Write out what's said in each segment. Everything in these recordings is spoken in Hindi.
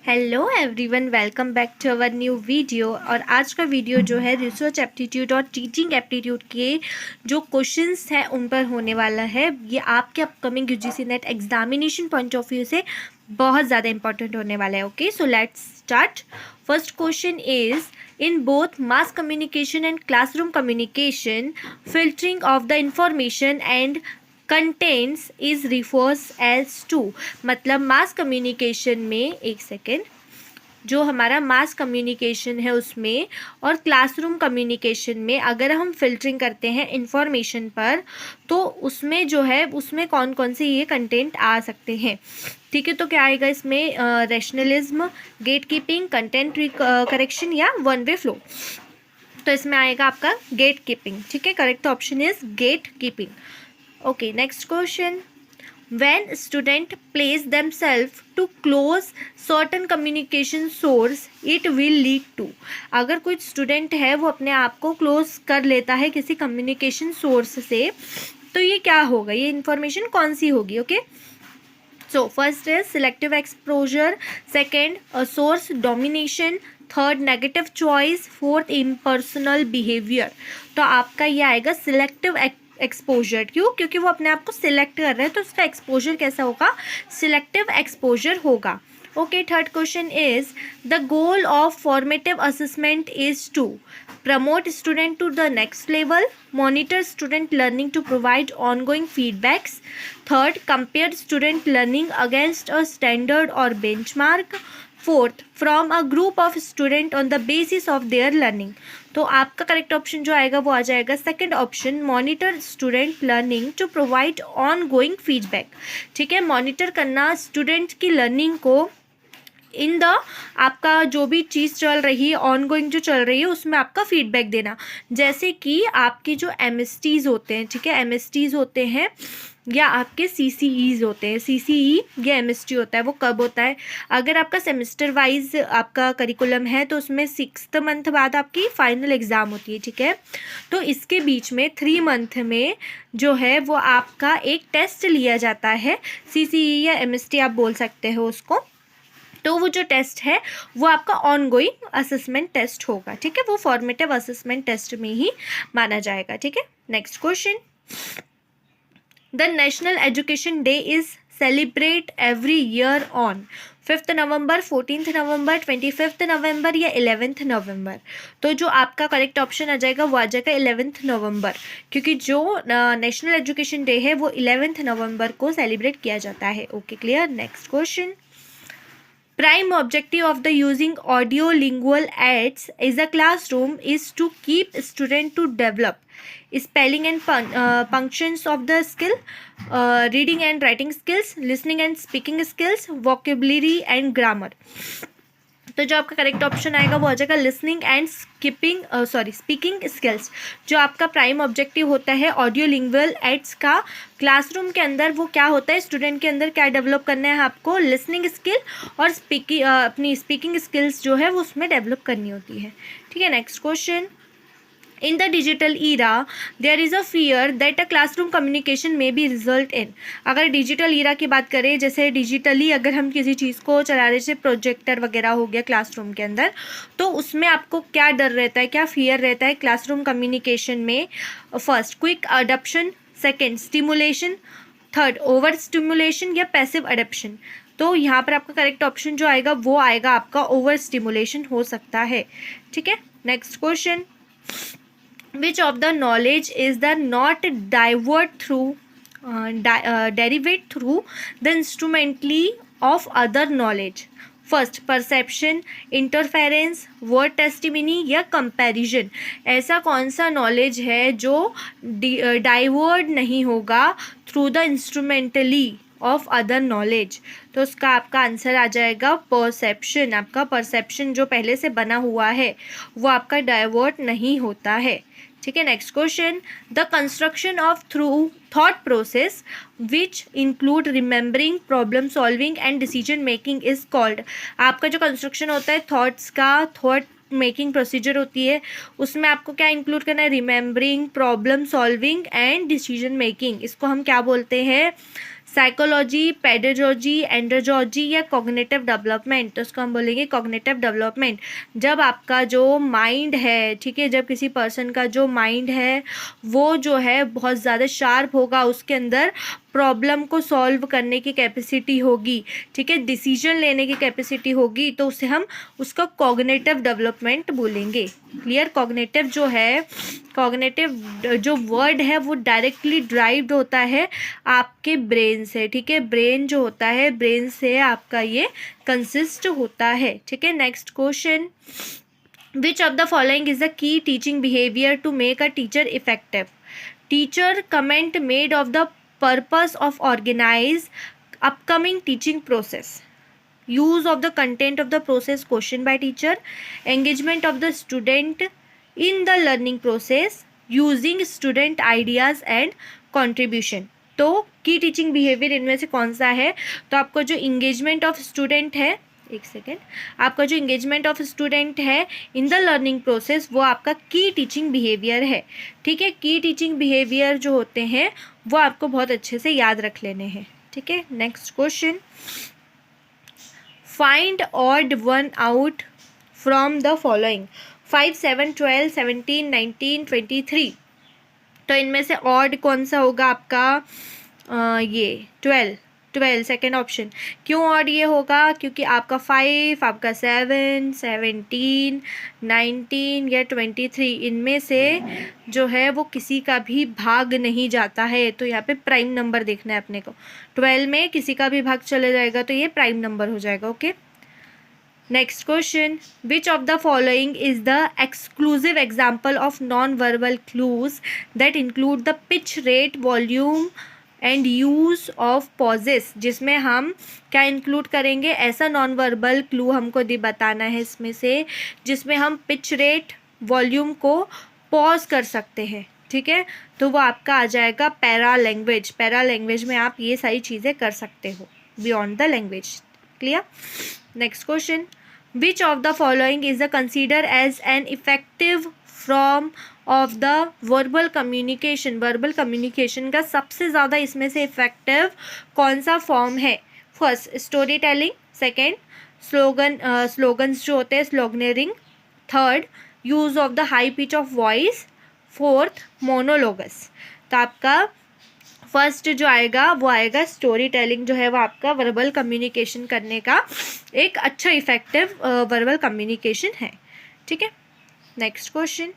Hello everyone, welcome back to our new video. और आज का वीडियो जो है रिसर्च एप्टीट्यूड और टीचिंग एप्टीट्यूड के जो क्वेश्चंस हैं उन पर होने वाला है। ये आपके upcoming UGC net examination point of view से बहुत ज़्यादा इंपॉर्टेंट होने वाला है। Okay, so let's start. First question is in both mass communication and classroom communication, filtering of the information and contents is refers as to. मतलब मास कम्युनिकेशन में, एक सेकेंड, जो हमारा मास कम्युनिकेशन है उसमें और क्लासरूम कम्युनिकेशन में अगर हम फिल्टरिंग करते हैं इंफॉर्मेशन पर, तो उसमें जो है उसमें कौन कौन से ये कंटेंट आ सकते हैं। ठीक है, तो क्या आएगा इसमें? Rationalism, gate keeping, content correction या वन वे फ्लो। तो इसमें आएगा आपका गेट कीपिंग। ठीक है, correct option is gate keeping. Okay, next question. When student place themselves to close certain communication source, it will lead to। अगर कोई स्टूडेंट है वो अपने आप को क्लोज कर लेता है किसी कम्युनिकेशन सोर्स से, तो ये क्या होगा, ये इंफॉर्मेशन कौन सी होगी? Okay, so first is selective exposure, second source domination, third negative choice, fourth impersonal behaviour. तो आपका ये आएगा सिलेक्टिव एक्सपोजर। क्यों? क्योंकि वो अपने आप को सिलेक्ट कर रहे हैं, तो उसका एक्सपोजर कैसा होगा? सिलेक्टिव एक्सपोजर होगा। Okay, third question is the goal of formative assessment is to promote student to the next level, monitor student learning to provide ongoing feedbacks, third compare student learning against a standard और benchmark, fourth from a group of student on the basis of their learning. तो आपका करेक्ट ऑप्शन जो आएगा वो आ जाएगा second option, monitor student learning to provide on going feedback. ठीक है, मॉनिटर करना स्टूडेंट की लर्निंग को इन द, आपका जो भी चीज़ चल रही है ऑन गोइंग जो चल रही है उसमें आपका फीडबैक देना। जैसे कि आपके जो एमएसटीज होते हैं, ठीक है, एमएसटीज होते हैं या आपके सीसीईज होते हैं, सीसीई या एमएसटी होता है, वो कब होता है? अगर आपका सेमेस्टर वाइज आपका करिकुलम है तो उसमें 6th मंथ बाद आपकी फाइनल एग्ज़ाम होती है। ठीक है, तो इसके बीच में 3 मंथ में जो है वो आपका एक टेस्ट लिया जाता है, सीसीई या एमएसटी आप बोल सकते हो उसको। तो वो जो टेस्ट है वो आपका ऑन गोइंग असेसमेंट टेस्ट होगा। ठीक है, वो फॉर्मेटिव असेसमेंट टेस्ट में ही माना जाएगा। ठीक है, next question, the national education day is celebrate every year on 5th November, 14th November, 25th नवंबर या 11th नवंबर। तो जो आपका करेक्ट ऑप्शन आ जाएगा वो आ जाएगा 11th नवंबर, क्योंकि जो नेशनल एजुकेशन डे है वो 11th नवंबर को सेलिब्रेट किया जाता है। Okay, clear. Next question, prime objective of the using audio lingual aids is a classroom is to keep student to develop spelling and functions of the skill, reading and writing skills, listening and speaking skills, vocabulary and grammar। तो जो आपका करेक्ट ऑप्शन आएगा वो आ जाएगा लिसनिंग एंड स्पीकिंग स्किल्स। जो आपका प्राइम ऑब्जेक्टिव होता है ऑडियो लिंगुअल एड्स का क्लासरूम के अंदर, वो क्या होता है, स्टूडेंट के अंदर क्या डेवलप करना है आपको? लिसनिंग स्किल और अपनी स्पीकिंग स्किल्स जो है वो उसमें डेवलप करनी होती है। ठीक है, next question, in the digital era there is a fear that a classroom communication में बी रिजल्ट इन। अगर डिजिटल ईरा की बात करें, जैसे डिजिटली अगर हम किसी चीज़ को चला रहे, जैसे प्रोजेक्टर वगैरह हो गया क्लासरूम के अंदर, तो उसमें आपको क्या डर रहता है, क्या फियर रहता है क्लासरूम कम्युनिकेशन में? First quick adoption, second stimulation, third over stimulation या पैसिव अडॉप्शन। तो यहाँ पर आपका करेक्ट ऑप्शन जो आएगा वो आएगा आपका ओवर स्टिमुलेशन हो सकता है। ठीक है, next question, which of the knowledge is the not derived through the instrumentally of other knowledge? First perception, interference, word testimony या कंपैरिजन। ऐसा कौन सा नॉलेज है जो डाइवर्ट नहीं होगा through the instrumentally of other knowledge? तो उसका आपका आंसर आ जाएगा परसेप्शन। आपका परसेप्शन जो पहले से बना हुआ है वो आपका डाइवर्ट नहीं होता है। ठीक है, next question, the construction of through thought process which include remembering, problem solving and decision making is called. आपका जो कंस्ट्रक्शन होता है थॉट्स का, थॉट मेकिंग प्रोसीजर होती है, उसमें आपको क्या इंक्लूड करना है? Remembering, problem solving and decision making. इसको हम क्या बोलते हैं? साइकोलॉजी, पेडागोजी, एंड्रोलॉजी या कॉग्निटिव डेवलपमेंट, तो उसको हम बोलेंगे कॉग्निटिव डेवलपमेंट। जब आपका जो माइंड है, ठीक है, जब किसी पर्सन का जो माइंड है वो जो है बहुत ज़्यादा शार्प होगा, उसके अंदर प्रॉब्लम को सॉल्व करने की कैपेसिटी होगी, ठीक है, डिसीजन लेने की कैपेसिटी होगी, तो उसे हम उसका कॉग्निटिव डेवलपमेंट बोलेंगे। क्लियर? कॉग्निटिव जो है, कॉग्निटिव जो वर्ड है वो डायरेक्टली ड्राइव्ड होता है आपके ब्रेन से, ठीक है, ब्रेन जो होता है, ब्रेन से आपका ये कंसिस्ट होता है, ठीक है। Next question, which of the following is the key teaching behaviour to make a teacher effective? Teacher comment made of the purpose of organize upcoming teaching process, use of the content of the process question by teacher, engagement of the student in the learning process, using student ideas and contribution। तो की टीचिंग बिहेवियर इनमें से कौन सा है? तो आपको जो इंगेजमेंट ऑफ स्टूडेंट है, एक सेकेंड, आपका जो इंगेजमेंट ऑफ स्टूडेंट है इन द लर्निंग प्रोसेस वो आपका की टीचिंग बिहेवियर है, ठीक है। की टीचिंग बिहेवियर जो होते हैं वो आपको बहुत अच्छे से याद रख लेने हैं, ठीक है। Next question, find odd one out from the following, 5, 7, 12, 17, 19, 23। तो इनमें से ऑड कौन सा होगा आपका? ये 12 सेकेंड ऑप्शन। क्यों ऑड ये होगा? क्योंकि आपका 5, आपका 7, 17, 19 या 23 इनमें से जो है वो किसी का भी भाग नहीं जाता है, तो यहाँ पे प्राइम नंबर देखना है अपने को। 12 में किसी का भी भाग चले जाएगा तो ये प्राइम नंबर हो जाएगा, okay. Next question, which of the following is the exclusive example of non verbal clues that include the pitch, rate, volume and use of pauses? जिसमें हम क्या इंक्लूड करेंगे? ऐसा नॉन वर्बल क्लू हमको बताना है इसमें से जिसमें हम पिच, रेट, वॉल्यूम को पॉज कर सकते हैं, ठीक है। तो वो आपका आ जाएगा पैरा लैंग्वेज। पैरा लैंग्वेज में आप ये सारी चीज़ें कर सकते हो beyond the language. Clear? Next question, which of the following is the consider as an effective form of the verbal communication? Verbal communication का सबसे ज़्यादा इसमें से इफेक्टिव कौन सा फॉर्म है? First story telling, second slogans जो होते हैं sloganeering, third use of the high pitch of voice, fourth monologues. तो आपका फर्स्ट जो आएगा वो आएगा स्टोरी टेलिंग, जो है वो आपका वर्बल कम्युनिकेशन करने का एक अच्छा इफेक्टिव वर्बल कम्युनिकेशन है, ठीक है। नेक्स्ट क्वेश्चन,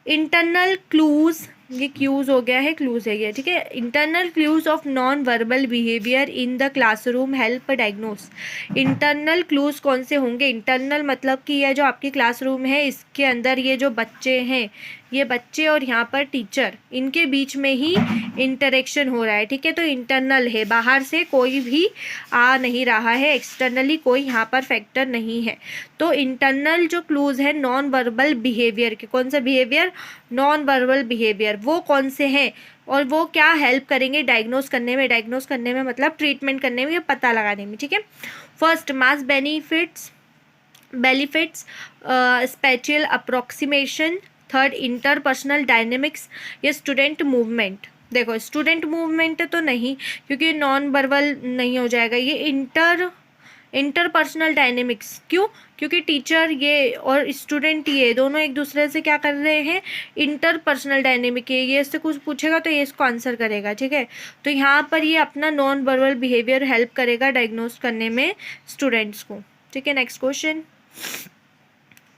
इंटरनल क्लूज, ये क्यूज हो गया है, क्लूज है ये, ठीक है। Internal clues of non verbal behaviour in the classroom help diagnose. Internal clues कौन से होंगे? इंटरनल मतलब कि यह जो आपकी क्लासरूम है इसके अंदर ये जो बच्चे हैं, ये बच्चे और यहाँ पर टीचर, इनके बीच में ही इंटरेक्शन हो रहा है, ठीक है। तो इंटरनल है, बाहर से कोई भी आ नहीं रहा है, एक्सटर्नली कोई यहाँ पर फैक्टर नहीं है। तो इंटरनल जो क्लूज है नॉन वर्बल बिहेवियर के, कौन सा बिहेवियर? नॉन वर्बल बिहेवियर, वो कौन से हैं और वो क्या हेल्प करेंगे डायग्नोस करने में? डायग्नोस करने में मतलब ट्रीटमेंट करने में या पता लगाने में, ठीक है। First mass benefits, spatial approximation, third interpersonal dynamics या स्टूडेंट मूवमेंट। देखो स्टूडेंट मूवमेंट तो नहीं, क्योंकि नॉन वर्बल नहीं हो जाएगा, ये इंटरपर्सनल डायनेमिक्स। क्यों? क्योंकि टीचर ये और स्टूडेंट ये दोनों एक दूसरे से क्या कर रहे हैं? इंटरपर्सनल डायनेमिक है, ये इससे कुछ पूछेगा तो ये इसको आंसर करेगा, ठीक है। तो यहाँ पर ये अपना नॉन वर्बल बिहेवियर हेल्प करेगा डायग्नोस करने में स्टूडेंट्स को, ठीक है। Next question,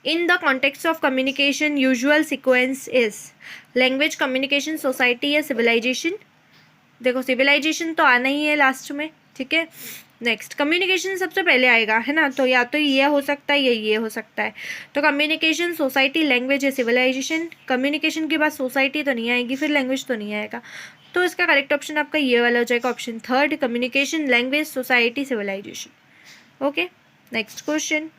in the context of communication usual sequence is language, communication, society या सिविलाइजेशन? देखो सिविलाइजेशन तो आना ही है लास्ट में, ठीक है। नेक्स्ट कम्युनिकेशन सबसे पहले आएगा, है ना, तो या तो ये हो सकता है या ये हो सकता है। तो कम्युनिकेशन, सोसाइटी, लैंग्वेज या सिविलाइजेशन? कम्युनिकेशन के बाद सोसाइटी तो नहीं आएगी, फिर लैंग्वेज तो नहीं आएगा, तो इसका करेक्ट ऑप्शन आपका ये वाला हो जाएगा, option third, communication, language, society, civilization. Okay, next question,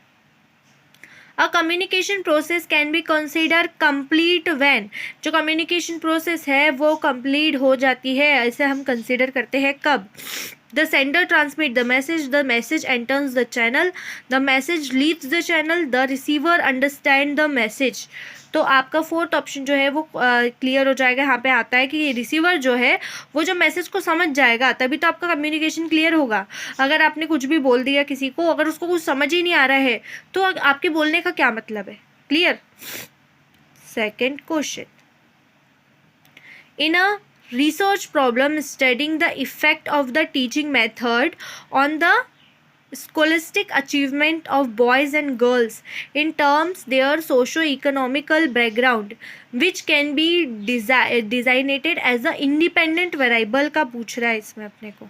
a communication process can be consider complete when? जो कम्युनिकेशन प्रोसेस है वो कंप्लीट हो जाती है, ऐसे हम कंसिडर करते हैं कब? The sender transmit the message enters the channel, the message leaves the channel, the receiver understand the message. तो आपका फोर्थ ऑप्शन जो है वो क्लियर हो जाएगा। यहाँ पे आता है कि रिसीवर जो है वो जो मैसेज को समझ जाएगा तभी तो आपका कम्युनिकेशन क्लियर होगा। अगर आपने कुछ भी बोल दिया किसी को, अगर उसको कुछ समझ ही नहीं आ रहा है तो आपके बोलने का क्या मतलब है। Clear. Second question, in a research problem studying the effect of the teaching method on the scholastic achievement of boys and girls in terms their socio-economical background which can be designated as a independent variable का पूछ रहा है इसमें अपने को।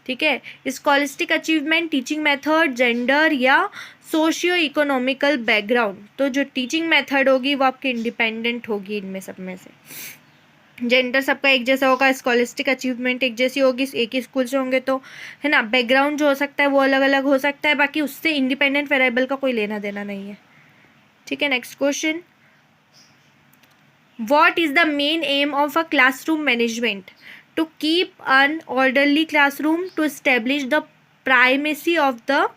ठीक है, scholastic achievement, teaching method, gender या सोशियो इकोनॉमिकल बैकग्राउंड। तो जो टीचिंग मेथड होगी वो आपकी इंडिपेंडेंट होगी इनमें सब में से। जेंडर सबका एक जैसा होगा, स्कॉलिस्टिक अचीवमेंट एक जैसी होगी, एक ही स्कूल से होंगे तो, है ना। बैकग्राउंड जो हो सकता है वो अलग अलग हो सकता है, बाकी उससे इंडिपेंडेंट वेरिएबल का कोई लेना देना नहीं है। ठीक है, next question, what is the main aim of a classroom management? To keep an orderly classroom, to establish the primacy of the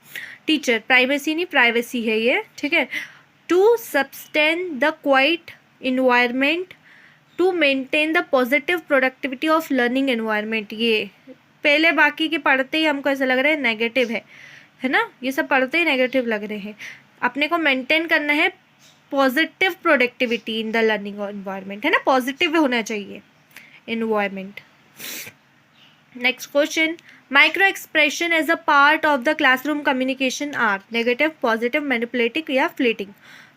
teacher, primacy नहीं प्राइवेसी है ये, ठीक है, to sustain the quiet environment, to maintain the positive productivity of learning environment. ये पहले बाकी के पढ़ते ही हमको ऐसा लग रहा है नेगेटिव है ना, ये सब पढ़ते ही नेगेटिव लग रहे हैं। अपने को मेंटेन करना है positive productivity in the learning environment, है ना, पॉजिटिव होना चाहिए environment. Next question, micro expression as a part of the classroom communication are negative, positive, manipulative या फ्लीटिंग।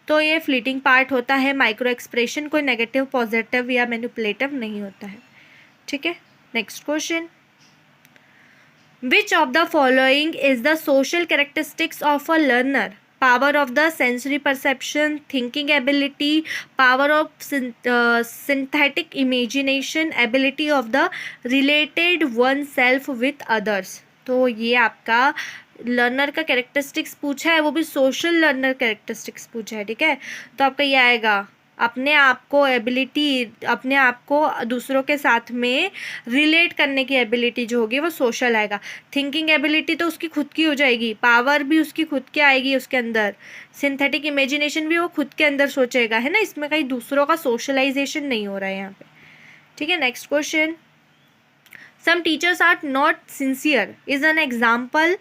तो ये फ्लीटिंग पार्ट होता है। माइक्रो एक्सप्रेशन कोई नेगेटिव, पॉजिटिव या मैनिपुलेटिव नहीं होता है। ठीक है, next question, which of the following is the social characteristics of a learner? Power of the sensory perception, thinking ability, power of synthetic imagination, ability of the related one self with others. तो ये आपका लर्नर का कैरेक्टरिस्टिक्स पूछा है, वो भी सोशल लर्नर कैरेक्टरिस्टिक्स पूछा है। ठीक है, तो आपका ये आएगा अपने आप को एबिलिटी, अपने आप को दूसरों के साथ में रिलेट करने की एबिलिटी जो होगी वो सोशल आएगा। थिंकिंग एबिलिटी तो उसकी खुद की हो जाएगी, पावर भी उसकी खुद की आएगी उसके अंदर, सिंथेटिक इमेजिनेशन भी वो खुद के अंदर सोचेगा, है ना, इसमें कहीं दूसरों का सोशलाइजेशन नहीं हो रहा है यहाँ पे। ठीक है, next question, some teachers are not sincere is an example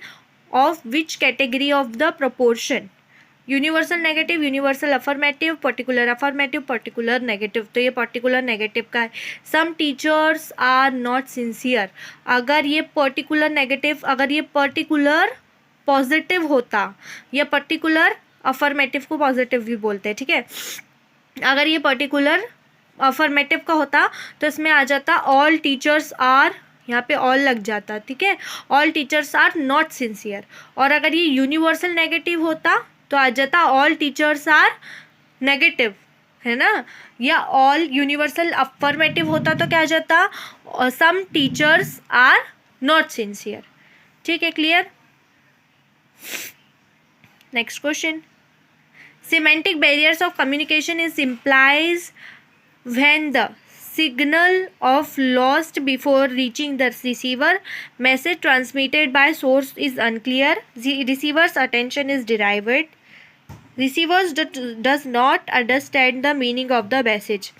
of which category of the proportion? Universal negative, universal affirmative, particular negative. तो ये पर्टिकुलर नेगेटिव का है। Some teachers are not sincere, अगर ये पर्टिकुलर नेगेटिव, अगर ये पर्टिकुलर पॉजिटिव होता, या पर्टिकुलर अफर्मेटिव को पॉजिटिव भी बोलते हैं, ठीक है, अगर ये पर्टिकुलर अफर्मेटिव का होता तो इसमें आ जाता ऑल टीचर्स आर, यहाँ पे ऑल लग जाता, ठीक है, all teachers are not sincere. और अगर ये यूनिवर्सल नेगेटिव होता तो आ जाता ऑल टीचर्स आर नेगेटिव, है ना, या ऑल यूनिवर्सल अफर्मेटिव होता तो क्या आ जाता some teachers are not sincere. ठीक है, clear. Next question, semantic barriers of communication is implies when the signal of lost before reaching the receiver, message transmitted by source is unclear, the receiver's attention is derived, receivers does not understand the meaning of the message।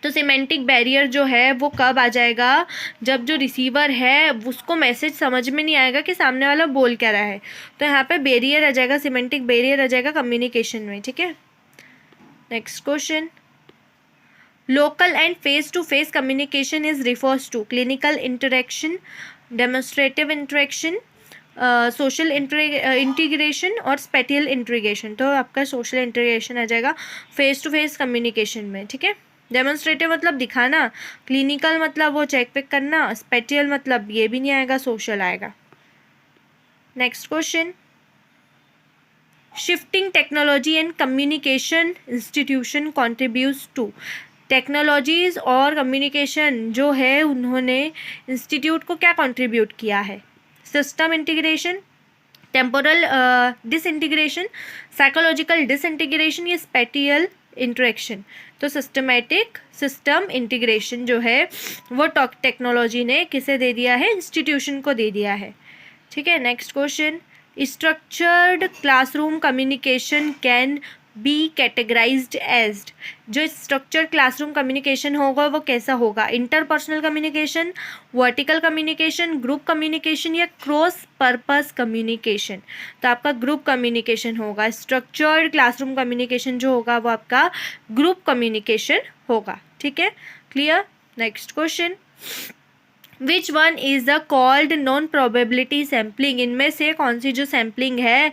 तो सिमेंटिक बैरियर जो है वो कब आ जाएगा? जब जो रिसीवर है उसको मैसेज समझ में नहीं आएगा कि सामने वाला बोल क्या रहा है, तो यहाँ पे बैरियर आ जाएगा, सिमेंटिक बैरियर आ जाएगा कम्युनिकेशन में। ठीक है, next question, local and face-to-face communication is refers to clinical interaction, demonstrative interaction, social integration और spatial integration। तो आपका social integration आ जाएगा face to face communication में। ठीक है, डेमोन्स्ट्रेटिव मतलब दिखाना, क्लिनिकल मतलब वो चेक पिक करना, स्पेटियल मतलब ये भी नहीं आएगा, सोशल आएगा। Next question, shifting technology and communication institution contributes to, technologies और कम्युनिकेशन जो है उन्होंने इंस्टीट्यूट को क्या कंट्रीब्यूट किया है? System integration, temporal disintegration, psychological disintegration या स्पेटियल इंटरेक्शन। तो सिस्टमैटिक सिस्टम इंटीग्रेशन जो है वो टेक्नोलॉजी ने किसे दे दिया है? इंस्टीट्यूशन को दे दिया है। ठीक है, next question, structured classroom communication can be categorised as, जो स्ट्रक्चर क्लासरूम कम्युनिकेशन होगा वो कैसा होगा, interpersonal communication, vertical communication, group communication या क्रॉस पर्पस कम्युनिकेशन। तो आपका ग्रुप कम्युनिकेशन होगा। स्ट्रक्चर्ड क्लासरूम कम्युनिकेशन जो होगा वो आपका ग्रुप कम्युनिकेशन होगा। ठीक है, clear. Next question, which one is the called non probability sampling, इनमें से कौन सी जो सैम्पलिंग है,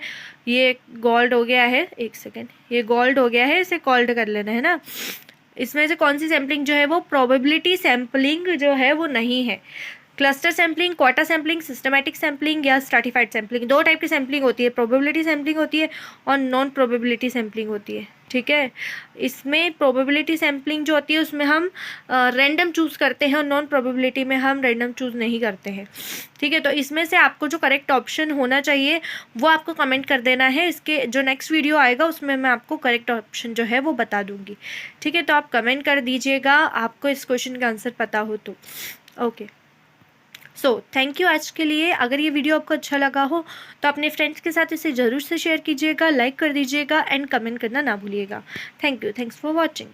ये गोल्ड हो गया है, एक सेकेंड, ये गोल्ड हो गया है, इसे कॉल्ड कर लेना है ना। इसमें से कौन सी सैम्पलिंग जो है वो प्रोबेबिलिटी सैम्पलिंग जो है वो नहीं है। Cluster sampling, quarter sampling, systematic sampling या स्ट्रैटिफाइड सैम्पलिंग, दो टाइप की सैम्पलिंग होती है, प्रोबेबिलिटी सैम्पलिंग होती है और नॉन प्रोबेबिलिटी सैम्पलिंग होती है। ठीक है, इसमें प्रोबेबिलिटी सैम्पलिंग जो होती है उसमें हम रैंडम चूज़ करते हैं और नॉन प्रोबेबिलिटी में हम रैंडम चूज़ नहीं करते हैं। ठीक है, तो इसमें से आपको जो करेक्ट ऑप्शन होना चाहिए वो आपको कमेंट कर देना है। इसके जो नेक्स्ट वीडियो आएगा उसमें मैं आपको करेक्ट ऑप्शन जो है वो बता दूंगी। ठीक है, तो आप कमेंट कर दीजिएगा आपको इस क्वेश्चन का आंसर पता हो तो। ओके, सो थैंक यू आज के लिए। अगर ये वीडियो आपको अच्छा लगा हो तो अपने फ्रेंड्स के साथ इसे ज़रूर से शेयर कीजिएगा, लाइक कर दीजिएगा एंड कमेंट करना ना भूलिएगा। Thank you, thanks for watching.